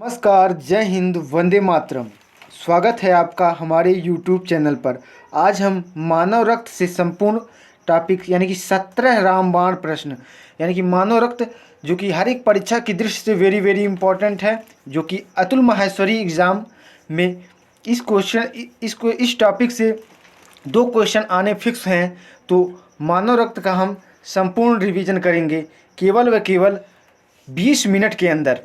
नमस्कार, जय हिंद, वंदे मातरम। स्वागत है आपका हमारे YouTube चैनल पर। आज हम मानव रक्त से संपूर्ण टॉपिक यानी कि 17 रामबाण प्रश्न यानी कि मानव रक्त जो कि हर एक परीक्षा की दृष्टि से वेरी वेरी इंपॉर्टेंट है, जो कि अतुल माहेश्वरी एग्ज़ाम में इस टॉपिक से 2 क्वेश्चन आने फिक्स हैं। तो मानव रक्त का हम संपूर्ण रिवीजन करेंगे केवल व केवल 20 मिनट के अंदर।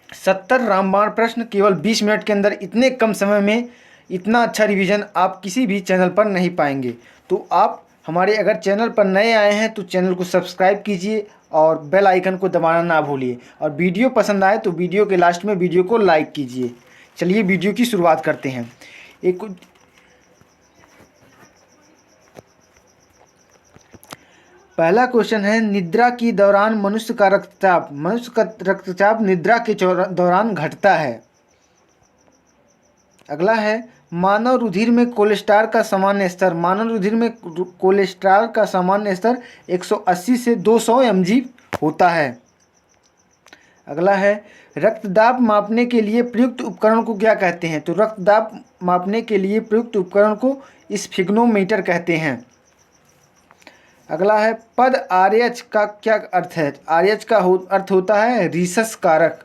70 रामबाण प्रश्न केवल 20 मिनट के अंदर। इतने कम समय में इतना अच्छा रिवीजन आप किसी भी चैनल पर नहीं पाएंगे। तो आप हमारे अगर चैनल पर नए आए हैं तो चैनल को सब्सक्राइब कीजिए और बेल आइकन को दबाना ना भूलिए। और वीडियो पसंद आए तो वीडियो के लास्ट में वीडियो को लाइक कीजिए। चलिए वीडियो की शुरुआत करते हैं। पहला क्वेश्चन है, निद्रा के दौरान मनुष्य का रक्तचाप निद्रा के दौरान घटता है। अगला है, मानव रुधिर में कोलेस्ट्रॉल का सामान्य स्तर 180 से 200 mg होता है। अगला है, रक्तदाब मापने के लिए प्रयुक्त उपकरण को क्या कहते हैं? तो रक्तदाब मापने के लिए प्रयुक्त उपकरण को स्फिग्नोमीटर कहते हैं। अगला है, पद आरएच का क्या अर्थ है? आरएच का अर्थ होता है रीसस कारक।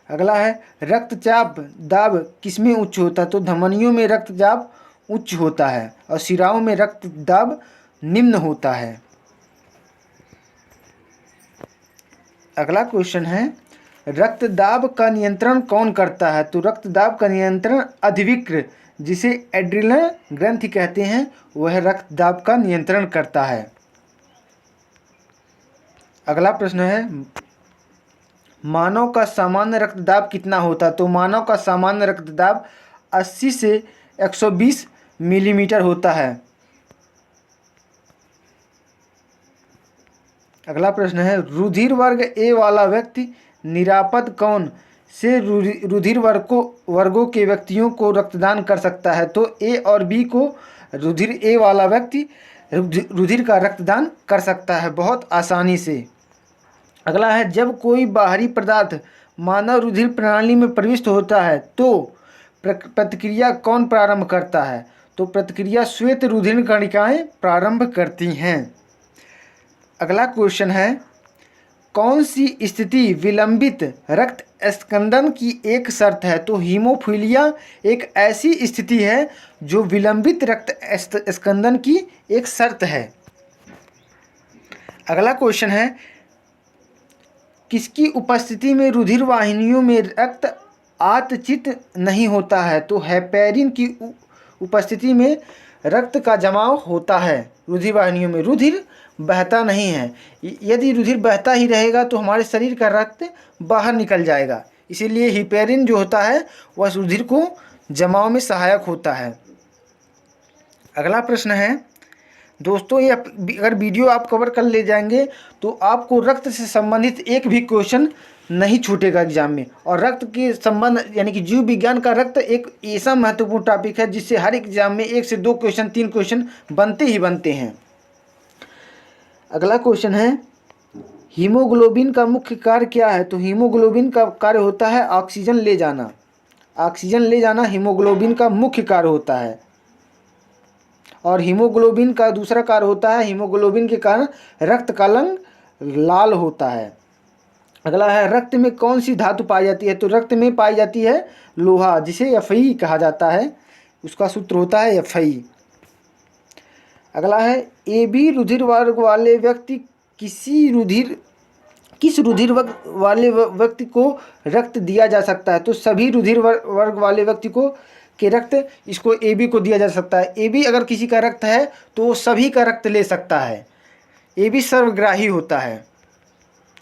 अगला है, रक्तचाप दाब किसमें उच्च होता है? तो धमनियों में रक्तचाप उच्च होता है और शिराओं में रक्तदाब निम्न होता है। अगला क्वेश्चन है, रक्तदाब का नियंत्रण कौन करता है? तो रक्तदाब का नियंत्रण अधिविक्र, जिसे एड्रिनल ग्रंथि कहते हैं, वह रक्तदाब का नियंत्रण करता है। अगला प्रश्न है, मानव का सामान्य रक्तदाब कितना होता है? तो मानव का सामान्य रक्तदाब 80 से 120 मिलीमीटर होता है। अगला प्रश्न है, रुधिर वर्ग ए वाला व्यक्ति निरापद कौन से रुधिर वर्गों के व्यक्तियों को रक्तदान कर सकता है? तो ए और बी को रुधिर ए वाला व्यक्ति रुधिर का रक्तदान कर सकता है बहुत आसानी से। अगला है, जब कोई बाहरी पदार्थ मानव रुधिर प्रणाली में प्रविष्ट होता है तो प्रतिक्रिया कौन प्रारंभ करता है? तो प्रतिक्रिया श्वेत रुधिर कणिकाएं प्रारंभ करती हैं। अगला क्वेश्चन है, कौन सी स्थिति विलंबित रक्त स्कंदन की एक शर्त है? तो हीमोफीलिया एक ऐसी स्थिति है जो विलंबित रक्त स्कंदन की एक शर्त है। अगला क्वेश्चन है, किसकी उपस्थिति में रुधिर वाहिनियों में रक्त आतचित नहीं होता है? तो हेपेरिन की उपस्थिति में रक्त का जमाव होता है। रुधिर वाहिनियों में रुधिर बहता नहीं है। यदि रुधिर बहता ही रहेगा तो हमारे शरीर का रक्त बाहर निकल जाएगा। इसीलिए हिपेरिन जो होता है वह रुधिर को जमाव में सहायक होता है। अगला प्रश्न है, दोस्तों ये अगर वीडियो आप कवर कर ले जाएंगे तो आपको रक्त से संबंधित एक भी क्वेश्चन नहीं छूटेगा एग्जाम में। और रक्त के संबंध यानी कि जीव विज्ञान का रक्त एक ऐसा महत्वपूर्ण टॉपिक है जिससे हर एग्जाम में 1 से 2 क्वेश्चन 3 क्वेश्चन बनते ही बनते हैं। अगला क्वेश्चन है, हीमोग्लोबिन का मुख्य कार्य क्या है? तो हीमोग्लोबिन का कार्य होता है ऑक्सीजन ले जाना। ऑक्सीजन ले जाना हीमोग्लोबिन का मुख्य कार्य होता है। और हीमोग्लोबिन का दूसरा कार्य होता है, हीमोग्लोबिन के कारण रक्त का रंग लाल होता है। अगला है, रक्त में कौन सी धातु पाई जाती है? तो रक्त में पाई जाती है लोहा, जिसे Fe कहा जाता है। उसका सूत्र होता है Fe। अगला है, AB रुधिर वर्ग वाले व्यक्ति किस रुधिर वर्ग वाले व्यक्ति को रक्त दिया जा सकता है? तो सभी रुधिर वर्ग वाले व्यक्ति को के रक्त इसको AB को दिया जा सकता है। AB अगर किसी का रक्त है तो वो सभी का रक्त ले सकता है। AB सर्वग्राही होता है।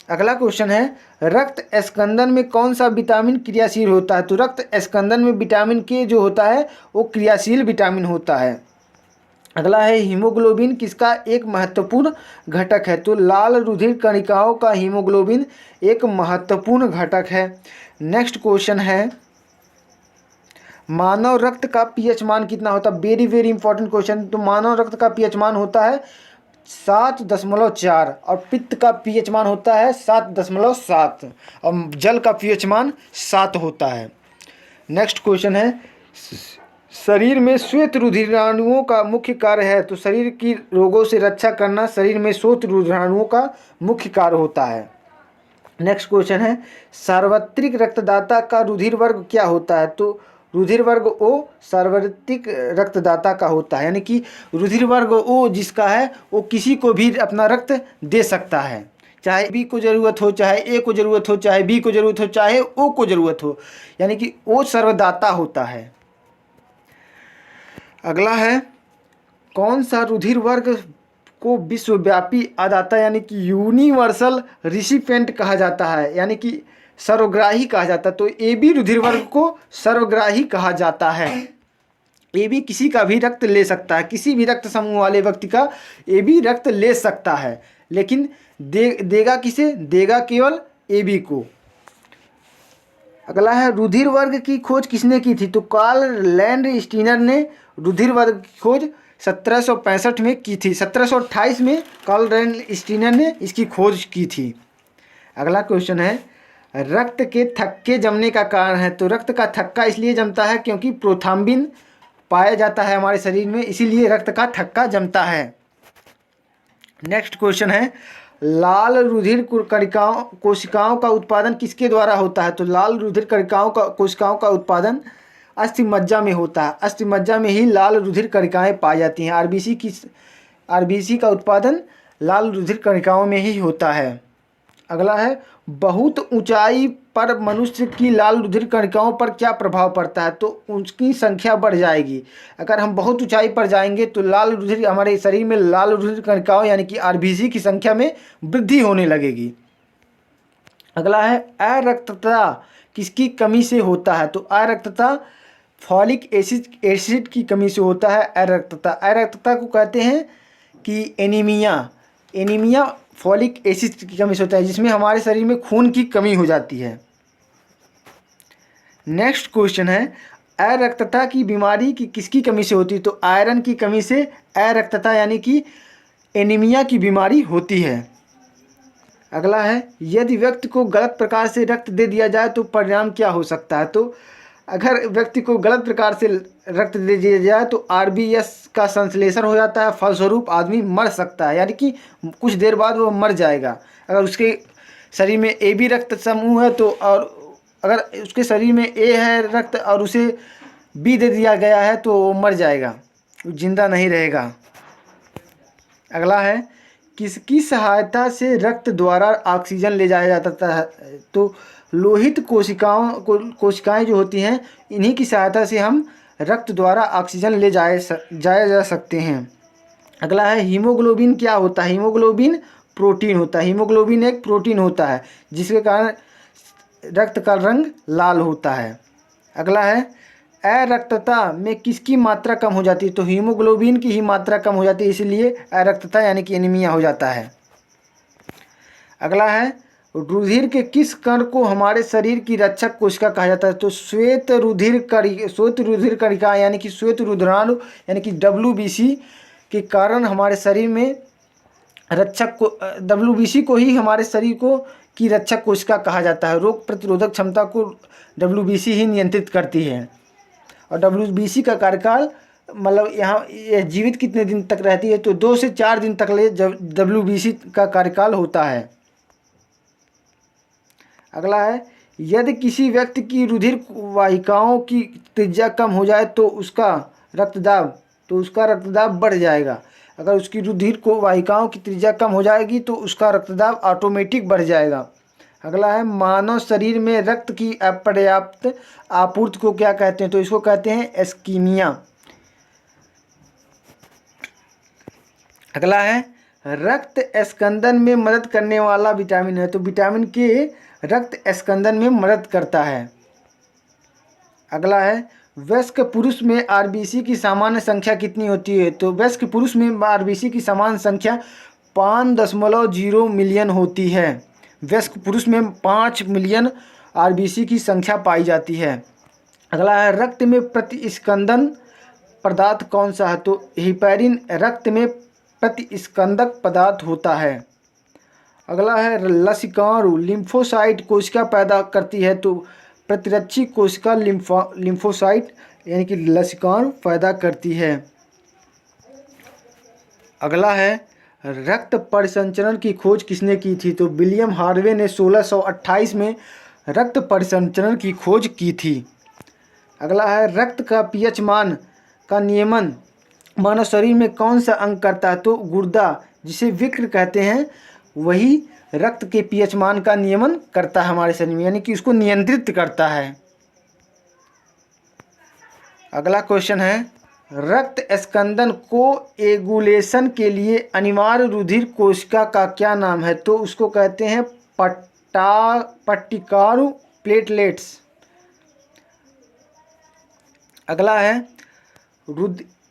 अगला क्वेश्चन है, रक्त स्कंदन में कौन सा विटामिन क्रियाशील होता है? तो रक्त स्कंदन में विटामिन के जो होता है वो क्रियाशील विटामिन होता है। अगला है, हीमोग्लोबिन किसका एक महत्वपूर्ण घटक है? तो लाल रुधिर कणिकाओं का हीमोग्लोबिन एक महत्वपूर्ण घटक है। नेक्स्ट क्वेश्चन है, मानव रक्त का पीएच मान कितना होता है? Very very important question. तो मानव रक्त का पीएच मान होता है 7.4 और पित्त का पीएच मान होता है 7.7 और जल का पीएच मान 7 होता है। नेक्स्ट क्वेश्चन है, शरीर में श्वेत रुधिराणुओं का मुख्य कार्य है। तो शरीर की रोगों से रक्षा करना शरीर में श्वेत रुधिराणुओं का मुख्य कार्य होता है। नेक्स्ट क्वेश्चन है, सार्वत्रिक रक्तदाता का रुधिर वर्ग क्या होता है। तो रुधिर वर्ग ओ सार्वत्रिक रक्तदाता का होता है, यानी कि रुधिर वर्ग ओ जिसका है वो किसी को भी अपना रक्त दे सकता है, चाहे बी को ज़रूरत हो, चाहे ए को ज़रूरत हो, चाहे बी को ज़रूरत हो, चाहे ओ को ज़रूरत हो, यानी कि ओ सर्वदाता होता है। अगला है, कौन सा रुधिर वर्ग को विश्वव्यापी अदाता यानी कि यूनिवर्सल रिसिपेंट कहा जाता है, यानी कि सर्वग्राही कहा जाता है। तो ए बी रुधिर वर्ग को सर्वग्राही कहा जाता है। ए बी किसी का भी रक्त ले सकता है, किसी भी रक्त समूह वाले व्यक्ति का ए बी रक्त ले सकता है, लेकिन देगा किसे, देगा केवल ए बी को। अगला है, रुधिर वर्ग की खोज किसने की थी। तो कार्ल लैंडस्टीनर ने रुधिर वर्ग की खोज 1765 में की थी। 1728 में कार्ल लैंडस्टीनर ने इसकी खोज की थी। अगला क्वेश्चन है, रक्त के थक्के जमने का कारण है। तो रक्त का थक्का इसलिए जमता है क्योंकि प्रोथ्राम्बिन पाया जाता है हमारे शरीर में, इसीलिए रक्त का थक्का जमता है। नेक्स्ट क्वेश्चन है, लाल रुधिर कोशिकाओं का उत्पादन किसके द्वारा होता है। तो लाल रुधिर कोशिकाओं का उत्पादन अस्थि मज्जा में होता है। अस्थि मज्जा में ही लाल रुधिर कणिकाएं पाई जाती हैं। आरबीसी का उत्पादन लाल रुधिर कणिकाओं में ही होता है। अगला है, बहुत ऊंचाई पर मनुष्य की लाल रुधिर कणिकाओं पर क्या प्रभाव पड़ता है। तो उसकी संख्या बढ़ जाएगी। अगर हम बहुत ऊंचाई पर जाएंगे तो लाल रुधिर हमारे शरीर में लाल रुधिर कणिकाओं यानी कि आरबीसी की संख्या में वृद्धि होने लगेगी। अगला है, अरक्तता किसकी कमी से होता है। तो अरक्तता फॉलिक एसिड की कमी से होता है। अरक्तता को कहते हैं कि एनीमिया फॉलिक एसिड की कमी से होता है, जिसमें हमारे शरीर में खून की कमी हो जाती है। नेक्स्ट क्वेश्चन है, अरक्तता की बीमारी की किसकी कमी से होती है। तो आयरन की कमी से अरक्तता यानी कि एनीमिया की बीमारी होती है। अगला है, यदि व्यक्ति को गलत प्रकार से रक्त दे दिया जाए तो परिणाम क्या हो सकता है। तो अगर व्यक्ति को गलत प्रकार से रक्त दे दिया जाए तो आरबीएस का संश्लेषण हो जाता है, फलस्वरूप आदमी मर सकता है, यानी कि कुछ देर बाद वो मर जाएगा। अगर उसके शरीर में ए बी रक्त समूह है तो, और अगर उसके शरीर में ए है रक्त और उसे बी दे दिया गया है तो वो मर जाएगा, जिंदा नहीं रहेगा। अगला है, किसकी सहायता से रक्त द्वारा ऑक्सीजन ले जाया जाता है। तो लोहित कोशिकाएं जो होती हैं, इन्हीं की सहायता से हम रक्त द्वारा ऑक्सीजन ले जाया जा सकते हैं। अगला है, हीमोग्लोबिन क्या होता है। हीमोग्लोबिन प्रोटीन होता है। हीमोग्लोबिन एक प्रोटीन होता है जिसके कारण रक्त का रंग लाल होता है। अगला है, अरक्तता में किसकी मात्रा कम हो जाती है। तो हीमोग्लोबिन की ही मात्रा कम हो जाती है, इसलिए अरक्तता यानी कि एनीमिया हो जाता है। अगला है, रुधिर के किस कण को हमारे शरीर की रक्षक कोशिका कहा जाता है। तो श्वेत रुधिर कणिका यानी कि श्वेत रुधिराणु यानी कि WBC के कारण हमारे शरीर में रक्षक को WBC को ही हमारे शरीर को की रक्षक कोशिका कहा जाता है। रोग प्रतिरोधक क्षमता को WBC ही नियंत्रित करती है। और WBC का कार्यकाल मतलब यहाँ जीवित कितने दिन तक रहती है। तो 2 से 4 दिन तक WBC का कार्यकाल होता है। अगला है, यदि किसी व्यक्ति की रुधिर वाहिकाओं की त्रिज्या कम हो जाए तो उसका रक्तदाब बढ़ जाएगा। अगर उसकी रुधिर को वाहिकाओं की त्रिज्या कम हो जाएगी तो उसका रक्तदाब ऑटोमेटिक बढ़ जाएगा। अगला है, मानव शरीर में रक्त की अपर्याप्त आपूर्ति को क्या कहते हैं। तो इसको कहते हैं एस्कीमिया। अगला है, रक्त स्कंदन में मदद करने वाला विटामिन है। तो विटामिन के रक्त स्कंदन में मदद करता है। अगला है, वयस्क पुरुष में आरबीसी की सामान्य संख्या कितनी होती है। तो वयस्क पुरुष में आरबीसी की सामान्य संख्या 5.0 मिलियन होती है। वयस्क पुरुष में 5 मिलियन आरबीसी की संख्या पाई जाती है। अगला है, रक्त में प्रतिस्कंदन पदार्थ कौन सा है। तो हिपैरिन रक्त में प्रतिस्कंदक पदार्थ होता है। अगला है लसिकाणु लिम्फोसाइट कोशिका पैदा करती है, तो प्रतिरक्षी कोशिका लिम्फोसाइट यानी कि लसिकाणु पैदा करती है। अगला है रक्त परिसंचरण की खोज किसने की थी, तो विलियम हार्वे ने 1628 में रक्त परिसंचरण की खोज की थी। अगला है रक्त का पीएच मान का नियमन मानव शरीर में कौन सा अंग करता है, तो गुर्दा जिसे विक्र कहते हैं वही रक्त के पीएच मान का नियमन करता है हमारे शरीर में, यानी कि उसको नियंत्रित करता है। अगला क्वेश्चन है रक्त स्कंदन को एगुलेशन के लिए अनिवार्य रुधिर कोशिका का क्या नाम है, तो उसको कहते हैं पट्टिकाणु प्लेटलेट्स। अगला है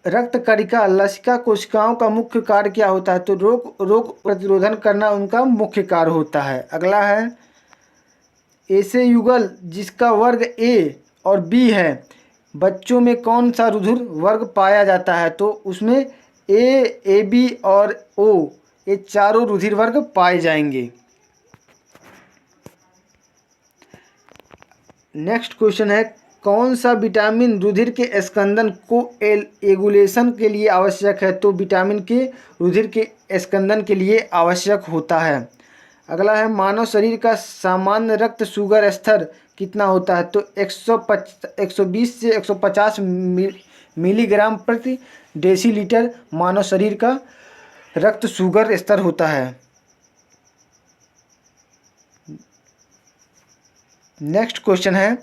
रक्त कणिका लसिका कोशिकाओं का मुख्य कार्य क्या होता है, तो रोग प्रतिरोधन करना उनका मुख्य कार्य होता है। अगला है ऐसे युगल जिसका वर्ग ए और बी है, बच्चों में कौन सा रुधिर वर्ग पाया जाता है, तो उसमें ए बी और ओ ये चारों रुधिर वर्ग पाए जाएंगे। नेक्स्ट क्वेश्चन है कौन सा विटामिन रुधिर के स्कंदन को एगुलेशन के लिए आवश्यक है, तो विटामिन के रुधिर के स्कंदन के लिए आवश्यक होता है। अगला है मानव शरीर का सामान्य रक्त शुगर स्तर कितना होता है, तो 120 से 150 मिलीग्राम प्रति डेसीलीटर मानव शरीर का रक्त शुगर स्तर होता है। नेक्स्ट क्वेश्चन है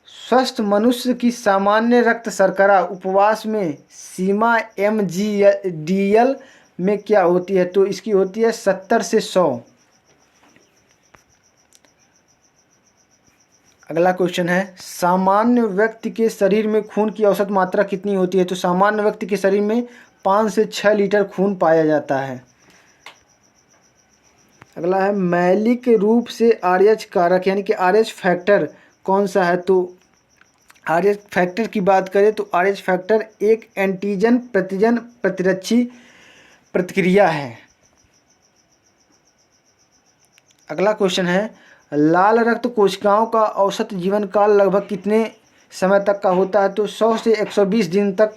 स्वस्थ मनुष्य की सामान्य रक्त शर्करा उपवास में सीमा mgdl में क्या होती है, तो इसकी होती है 70 से 100। अगला क्वेश्चन है सामान्य व्यक्ति के शरीर में खून की औसत मात्रा कितनी होती है, तो सामान्य व्यक्ति के शरीर में 5 से 6 लीटर खून पाया जाता है। अगला है मौलिक रूप से RH कारक यानी कि RH फैक्टर कौन सा है, तो RH फैक्टर की बात करें तो RH फैक्टर एक एंटीजन प्रतिजन प्रतिरक्षी प्रतिक्रिया है। अगला क्वेश्चन है लाल रक्त कोशिकाओं का औसत जीवन काल लगभग कितने समय तक का होता है, तो 100 से 120 दिन तक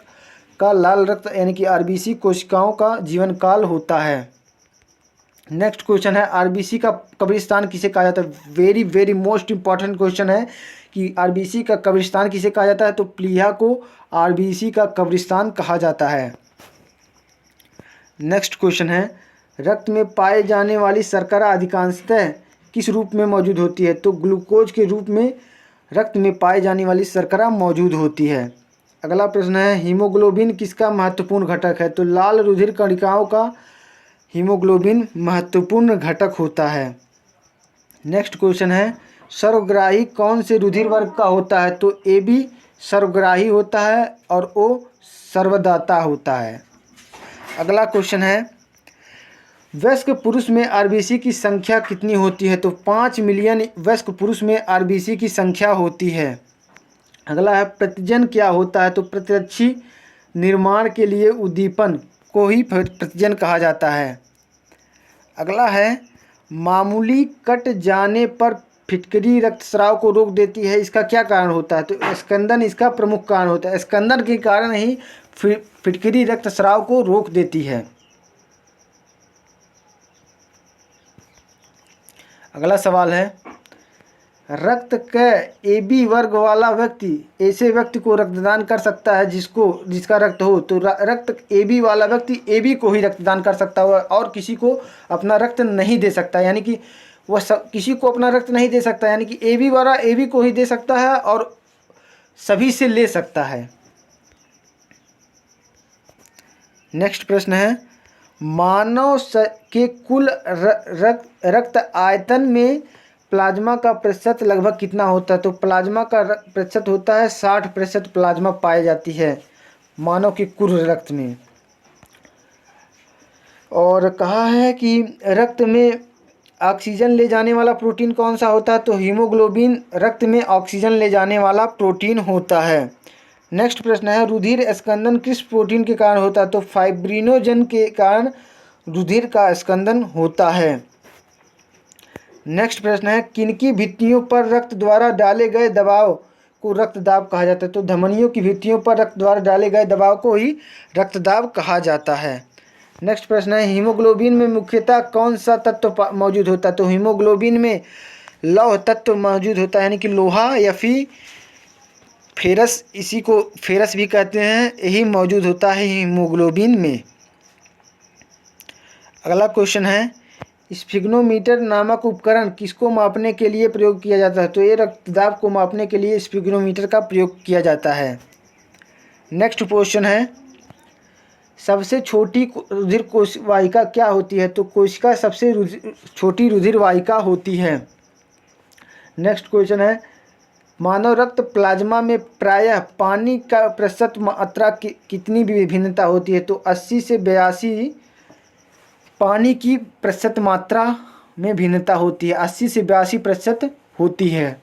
का लाल रक्त यानी कि RBC कोशिकाओं का जीवन काल होता है। नेक्स्ट क्वेश्चन है RBC का कब्रिस्तान किसे कहा जाता है, very very most important question है कि RBC का कब्रिस्तान किसे कहा जाता है, तो प्लीहा को RBC का कब्रिस्तान कहा जाता है। नेक्स्ट क्वेश्चन है रक्त में पाए जाने वाली शर्करा अधिकांशतः किस रूप में मौजूद होती है, तो ग्लूकोज के रूप में रक्त में पाई जाने वाली शर्करा मौजूद होती है। अगला प्रश्न है हीमोग्लोबिन किसका महत्वपूर्ण घटक है, तो लाल रुधिर कणिकाओं का हीमोग्लोबिन महत्वपूर्ण घटक होता है। नेक्स्ट क्वेश्चन है सर्वग्राही कौन से रुधिर वर्ग का होता है, तो AB सर्वग्राही होता है और O सर्वदाता होता है। अगला क्वेश्चन है वयस्क पुरुष में RBC की संख्या कितनी होती है, तो 5 मिलियन वयस्क पुरुष में RBC की संख्या होती है। अगला है प्रतिजन क्या होता है, तो प्रतिरक्षी निर्माण के लिए उद्दीपन को ही प्रतिजन कहा जाता है। अगला है मामूली कट जाने पर फिटकरी रक्तस्राव को रोक देती है, इसका क्या कारण होता है, तो स्कंदन इसका प्रमुख कारण होता है। स्कंदन के कारण ही फिटकरी रक्तस्राव को रोक देती है। अगला सवाल है रक्त का AB वर्ग वाला व्यक्ति ऐसे व्यक्ति को रक्तदान कर सकता है जिसका रक्त हो, तो रक्त AB वाला व्यक्ति AB को ही रक्तदान कर सकता है और किसी को अपना रक्त नहीं दे सकता, यानी कि वह किसी को अपना रक्त नहीं दे सकता, यानी कि AB वाला AB को ही दे सकता है और सभी से ले सकता है। नेक्स्ट प्रश्न है मानव के कुल रक्त आयतन में प्लाज्मा का प्रतिशत लगभग कितना होता है, तो प्लाज्मा का प्रतिशत होता है 60% प्लाज्मा पाई जाती है मानव के कुल रक्त में। और कहा है कि रक्त में ऑक्सीजन ले जाने वाला प्रोटीन कौन सा होता है, तो हीमोग्लोबिन रक्त में ऑक्सीजन ले जाने वाला प्रोटीन होता है। नेक्स्ट प्रश्न है रुधिर स्कंदन किस प्रोटीन के कारण होता है? तो फाइब्रिनोजन के कारण रुधिर का स्कंदन होता है। नेक्स्ट प्रश्न है किनकी भित्तियों पर रक्त द्वारा डाले गए दबाव को रक्तदाब कहा जाता है? तो धमनियों की भित्तियों पर रक्त द्वारा डाले गए दबाव को ही रक्तदाब कहा जाता है। नेक्स्ट प्रश्न है हीमोग्लोबिन में मुख्यतः कौन सा तत्व मौजूद होता है? तो हीमोग्लोबिन में लौह तत्व मौजूद होता है, यानी कि लोहा या फिर फेरस, इसी को फेरस भी कहते हैं, यही मौजूद होता है हीमोग्लोबिन में। अगला क्वेश्चन है स्फिग्नोमीटर नामक उपकरण किसको मापने के लिए प्रयोग किया जाता है? तो ये रक्तदाब को मापने के लिए स्फिग्नोमीटर का प्रयोग किया जाता है। नेक्स्ट क्वेश्चन है सबसे छोटी रुधिर कोशिका क्या होती है? तो कोशिका सबसे छोटी रुधिर वाहिका होती है। नेक्स्ट क्वेश्चन है मानव रक्त प्लाज्मा में प्रायः पानी का प्रतिशत मात्रा कितनी भिन्नता होती है? तो 80 से 82 पानी की प्रतिशत मात्रा में भिन्नता होती है, 80 से 82% होती है।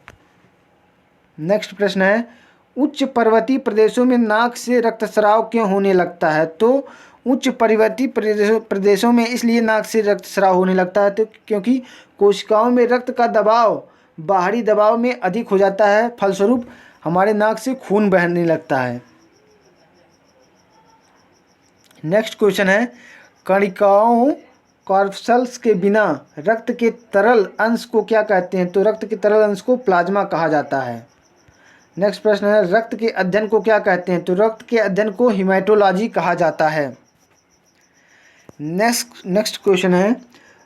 नेक्स्ट प्रश्न है उच्च पर्वतीय प्रदेशों में नाक से रक्तस्राव क्यों होने लगता है? तो उच्च पर्वतीय प्रदेशों में इसलिए नाक से रक्तस्राव होने लगता है तो क्योंकि कोशिकाओं में रक्त का दबाव बाहरी दबाव में अधिक हो जाता है, फलस्वरूप हमारे नाक से खून बहने लगता है। नेक्स्ट क्वेश्चन है कणिकाओं कॉर्पसल्स के बिना रक्त के तरल अंश को क्या कहते हैं? तो रक्त के तरल अंश को प्लाज्मा कहा जाता है। नेक्स्ट प्रश्न है रक्त के अध्ययन को क्या कहते हैं? तो रक्त के अध्ययन को हीमेटोलॉजी कहा जाता है। नेक्स्ट क्वेश्चन है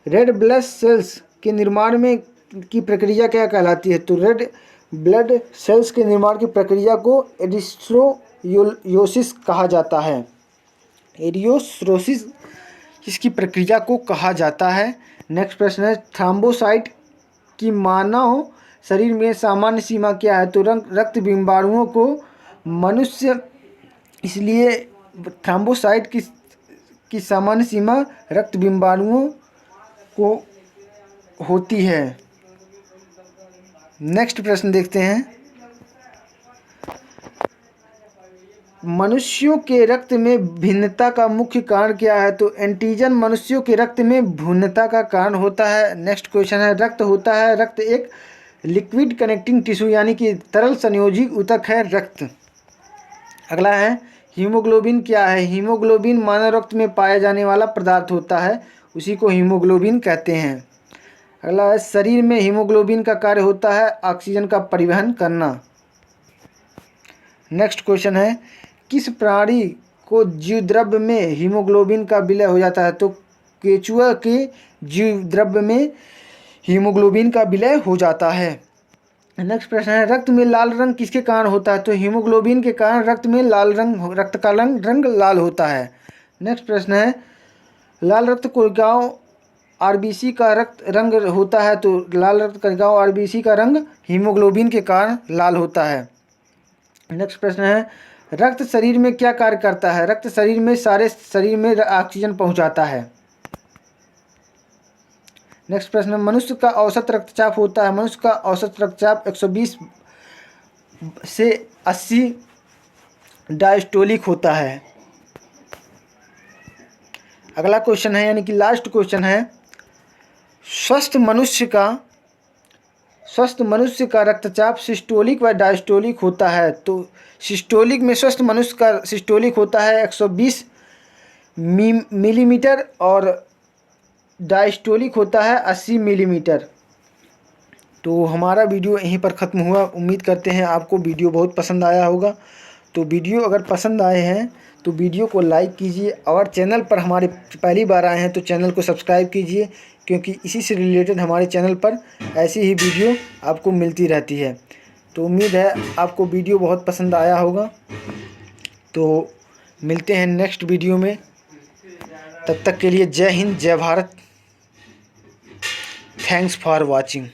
रेड ब्लड सेल्स के निर्माण में की प्रक्रिया क्या कहलाती है? तो रेड ब्लड सेल्स के निर्माण की प्रक्रिया को एरिथ्रोयोसिस कहा जाता है। एरिथ्रोसिस इसकी प्रक्रिया को कहा जाता है। नेक्स्ट प्रश्न है थ्रोम्बोसाइट की मानव शरीर में सामान्य सीमा क्या है? तो रक्त बिंबाणुओं को मनुष्य, इसलिए थ्रोम्बोसाइट की सामान्य सीमा रक्त बिंबाणुओं को होती है। नेक्स्ट प्रश्न देखते हैं मनुष्यों के रक्त में भिन्नता का मुख्य कारण क्या है? तो एंटीजन मनुष्यों के रक्त में भिन्नता का कारण होता है। नेक्स्ट क्वेश्चन है रक्त होता है, रक्त एक लिक्विड कनेक्टिंग टिश्यू यानी कि तरल संयोजी ऊतक है रक्त। अगला है हीमोग्लोबिन क्या है? हीमोग्लोबिन मानव रक्त में पाया जाने वाला पदार्थ होता है, उसी को हीमोग्लोबिन कहते हैं। अगला है शरीर में हीमोग्लोबिन का कार्य होता है ऑक्सीजन का परिवहन करना। नेक्स्ट क्वेश्चन है किस प्राणी को जीवद्रव्य में हीमोग्लोबिन का विलय हो जाता है? तो केंचुआ के जीवद्रव्य में हीमोग्लोबिन का विलय हो जाता है। नेक्स्ट प्रश्न है रक्त में लाल रंग किसके कारण होता है? तो हीमोग्लोबिन के कारण रक्त में लाल रंग, रक्त का रंग लाल होता है। नेक्स्ट प्रश्न है लाल रक्त कोशिकाओं आरबीसी का रक्त रंग होता है, तो लाल रक्त कोशिकाओं आरबीसी का रंग हीमोग्लोबिन के कारण लाल होता है। नेक्स्ट प्रश्न है रक्त शरीर में क्या कार्य करता है? रक्त शरीर में सारे शरीर में ऑक्सीजन पहुंचाता है। नेक्स्ट प्रश्न मनुष्य का औसत रक्तचाप होता है, मनुष्य का औसत रक्तचाप 120 से 80 डायस्टोलिक होता है। अगला क्वेश्चन है यानी कि लास्ट क्वेश्चन है स्वस्थ मनुष्य का रक्तचाप सिस्टोलिक व डायस्टोलिक होता है। तो सिस्टोलिक में स्वस्थ मनुष्य का सिस्टोलिक होता है 120 मिलीमीटर और डायस्टोलिक होता है 80 मिलीमीटर। तो हमारा वीडियो यहीं पर ख़त्म हुआ। उम्मीद करते हैं आपको वीडियो बहुत पसंद आया होगा। तो वीडियो अगर पसंद आए हैं तो वीडियो को लाइक कीजिए और चैनल पर हमारे पहली बार आए हैं तो चैनल को सब्सक्राइब कीजिए, क्योंकि इसी से रिलेटेड हमारे चैनल पर ऐसी ही वीडियो आपको मिलती रहती है। तो उम्मीद है आपको वीडियो बहुत पसंद आया होगा। तो मिलते हैं नेक्स्ट वीडियो में, तब तक के लिए जय हिंद, जय भारत। Thanks for watching.